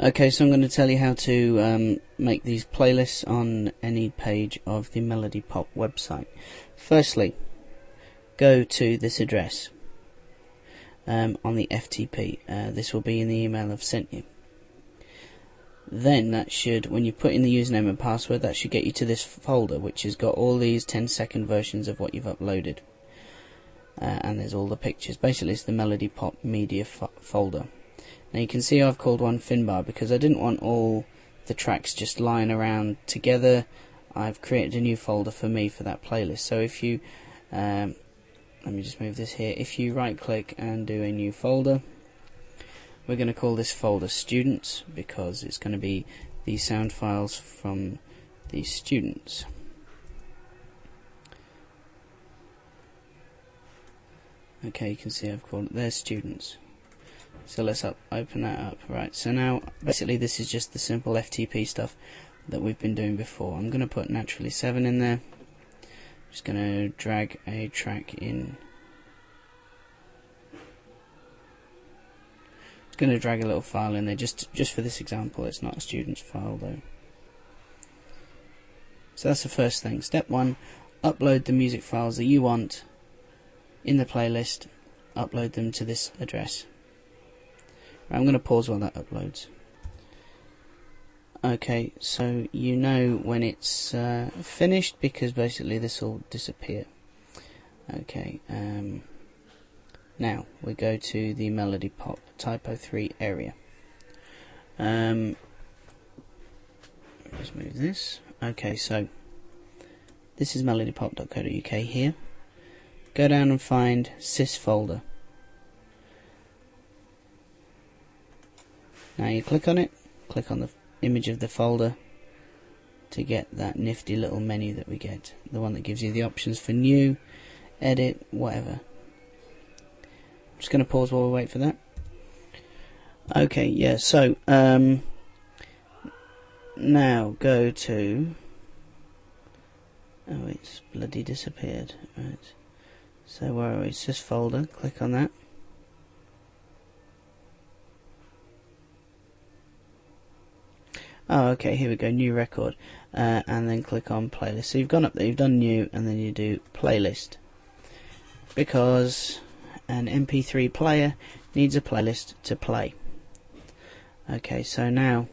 Okay, so I'm going to tell you how to make these playlists on any page of the Melody Pop website. Firstly, go to this address on the FTP. This will be in the email I've sent you. Then that should, when you put in the username and password, that should get you to this folder, which has got all these 10-second versions of what you've uploaded. And there's all the pictures. Basically, it's the Melody Pop media folder. Now you can see I've called one Finbar because I didn't want all the tracks just lying around together. I've created a new folder for me for that playlist. So if you, let me just move this here. If you right click and do a new folder, we're going to call this folder Students because it's going to be the sound files from the students. Okay, you can see I've called it, there's Students. So let's open that up. Right, so now basically this is just the simple FTP stuff that we've been doing before. I'm going to put Naturally 7 in there. Just going to drag a track in. It's going to drag a little file in there just for this example. It's not a student's file though. So that's the first thing. Step 1, upload the music files that you want in the playlist. Upload them to this address. I'm going to pause while that uploads. Okay, so you know when it's finished because basically this will disappear. Okay, now we go to the Melody Pop Typo 3 area. Let's move this. Okay, so this is melodypop.co.uk here. Go down and find sys folder. Now you click on it, click on the image of the folder to get that nifty little menu that we get, the one that gives you the options for new, edit, whatever. I'm just going to pause while we wait for that. Okay, yeah, so now go to, oh, it's bloody disappeared. Right, so where are we? Sys folder, click on that. Oh, okay, here we go, new record, and then click on playlist. So you've gone up there, you've done new, and then you do playlist, because an MP3 player needs a playlist to play. Okay, so now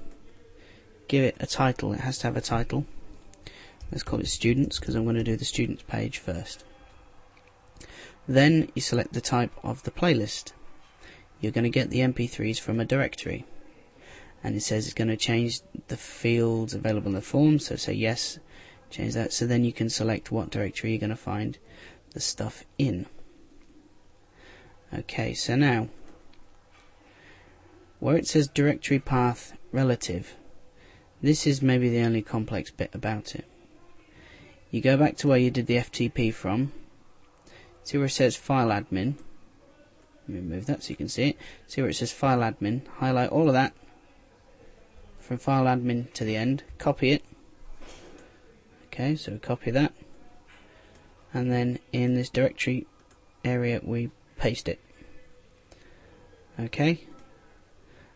give it a title. It has to have a title. Let's call it Students, because I'm going to do the Students page first. Then you select the type of the playlist. You're going to get the MP3s from a directory. And it says it's going to change the fields available in the form, so say yes, change that, so then you can select what directory you're going to find the stuff in. Okay, so now where it says directory path relative, this is maybe the only complex bit about it. You go back to where you did the FTP from, see where it says file admin, let me move that so you can see it, see where it says file admin, highlight all of that from file admin to the end, copy it. Okay, so copy that, and then in this directory area we paste it. Okay,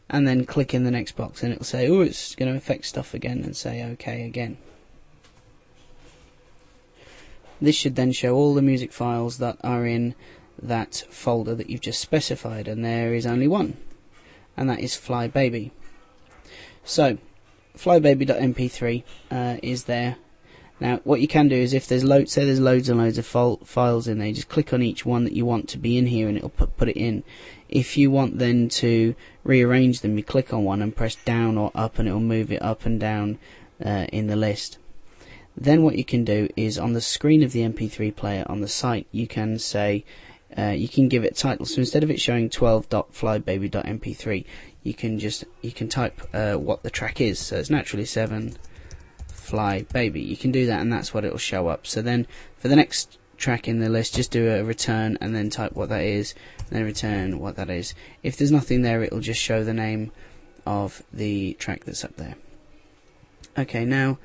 and then click in the next box and it'll say, oh, it's going to affect stuff again, and say okay again. This should then show all the music files that are in that folder that you've just specified, and there is only one, and that is Fly Baby. So, flybaby.mp3 is there. Now, what you can do is if there's say there's loads and loads of files in there, you just click on each one that you want to be in here and it'll put it in. If you want then to rearrange them, you click on one and press down or up and it'll move it up and down in the list. Then what you can do is on the screen of the MP3 player on the site, you can say, you can give it a title. So instead of it showing 12.flybaby.mp3, you can type what the track is. So it's Naturally 7 Fly Baby. You can do that and that's what it will show up. So then for the next track in the list, just do a return and then type what that is, and then return what that is. If there's nothing there, it will just show the name of the track that's up there. Okay, now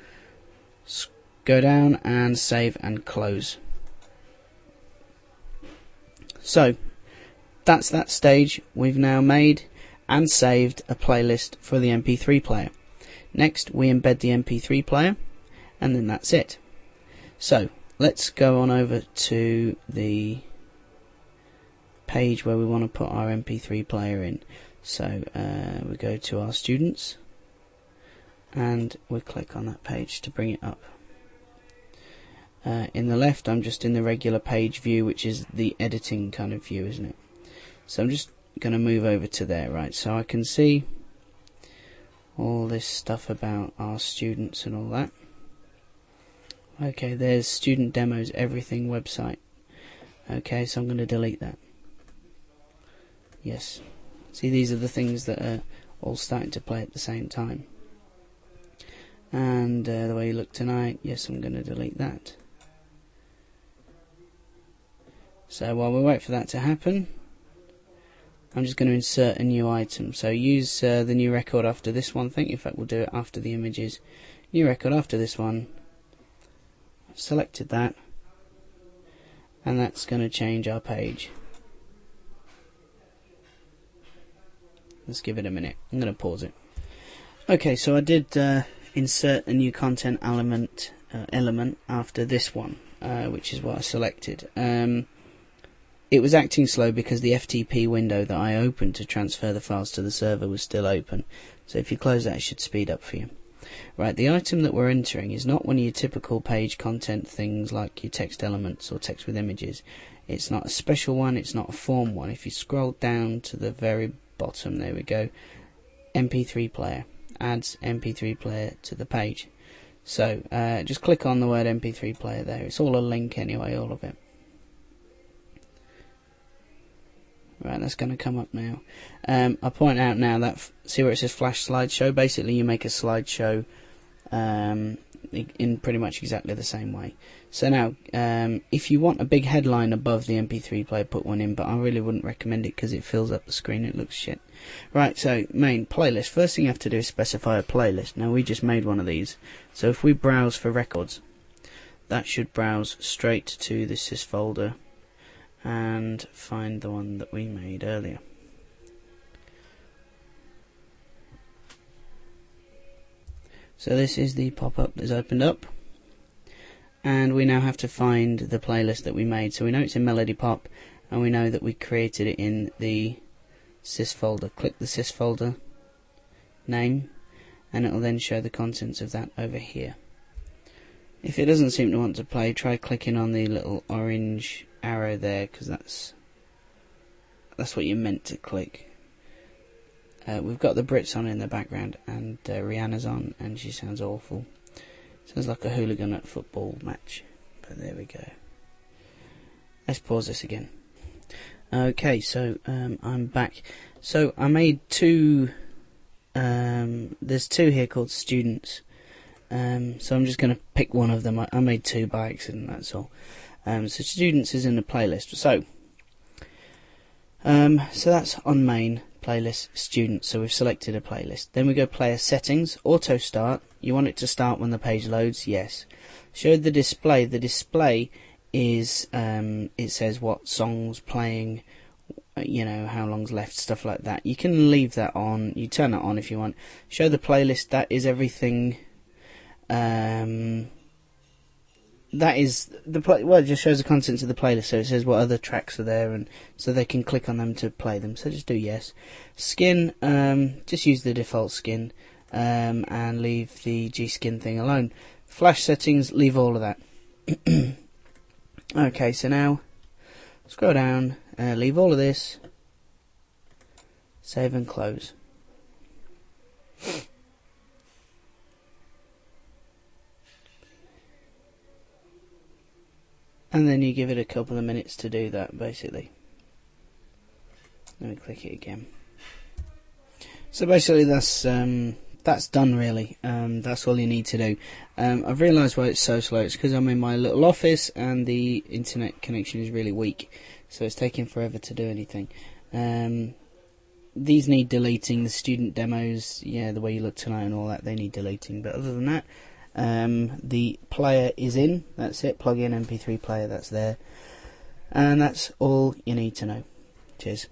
go down and save and close. So that's that stage we've now made and saved a playlist for the mp3 player. Next we embed the mp3 player, and then that's it. So let's go on over to the page where we want to put our mp3 player in. So we go to our students and we click on that page to bring it up. In the left I'm just in the regular page view, which is the editing kind of view, isn't it? So I'm just going to move over to there, right, so I can see all this stuff about our students and all that. Okay, there's student demos everything website. Okay, so I'm going to delete that. Yes, see, these are the things that are all starting to play at the same time. And the way you look tonight, yes, I'm going to delete that. So while we wait for that to happen, I'm just going to insert a new item. So use the new record after this one thing. In fact, we'll do it after the images. New record after this one. I've selected that, and that's going to change our page. Let's give it a minute. I'm going to pause it. Okay, so I did insert a new content element after this one, which is what I selected. It was acting slow because the FTP window that I opened to transfer the files to the server was still open. So if you close that, it should speed up for you. Right, the item that we're entering is not one of your typical page content things like your text elements or text with images. It's not a special one, it's not a form one. If you scroll down to the very bottom, there we go, mp3 player, adds mp3 player to the page. So just click on the word mp3 player there. It's all a link anyway, all of it. Right, that's going to come up now. I point out now that, see where it says flash slideshow? Basically you make a slideshow in pretty much exactly the same way. So now, if you want a big headline above the mp3 player, put one in, but I really wouldn't recommend it because it fills up the screen, it looks shit. Right, so main playlist. First thing you have to do is specify a playlist. Now we just made one of these, so if we browse for records, that should browse straight to the sys folder and find the one that we made earlier. So this is the pop-up that's opened up, and we now have to find the playlist that we made. So we know it's in Melody Pop, and we know that we created it in the sys folder. Click the sys folder name, and it will then show the contents of that over here. If it doesn't seem to want to play, try clicking on the little orange arrow there, because that's what you're meant to click. We've got the Brits on in the background, and Rihanna's on, and she sounds awful. Sounds like a hooligan at a football match, but there we go. Let's pause this again. Okay, so I'm back. So I made two, there's two here called students, so I'm just going to pick one of them. I made two by accident, that's all. So students is in the playlist. So that's on main playlist students. So we've selected a playlist. Then we go player settings, auto start. You want it to start when the page loads? Yes. Show the display. The display is it says what songs playing, you know, how long's left, stuff like that. You can leave that on. You turn that on if you want. Show the playlist. That is everything. That is the well, it just shows the contents of the playlist, so it says what other tracks are there, and so they can click on them to play them. So just do yes. Skin, just use the default skin, and leave the G-skin thing alone. Flash settings, leave all of that. Okay, so now scroll down, leave all of this, save and close. And then you give it a couple of minutes to do that, basically. Let me click it again. So basically that's done really. That's all you need to do. I've realised why it's so slow. It's because I'm in my little office and the internet connection is really weak, so it's taking forever to do anything. These need deleting. The student demos, yeah, the way you look tonight and all that, they need deleting. But other than that, the player is in. That's it. Plug in mp3 player. That's there, and that's all you need to know. Cheers.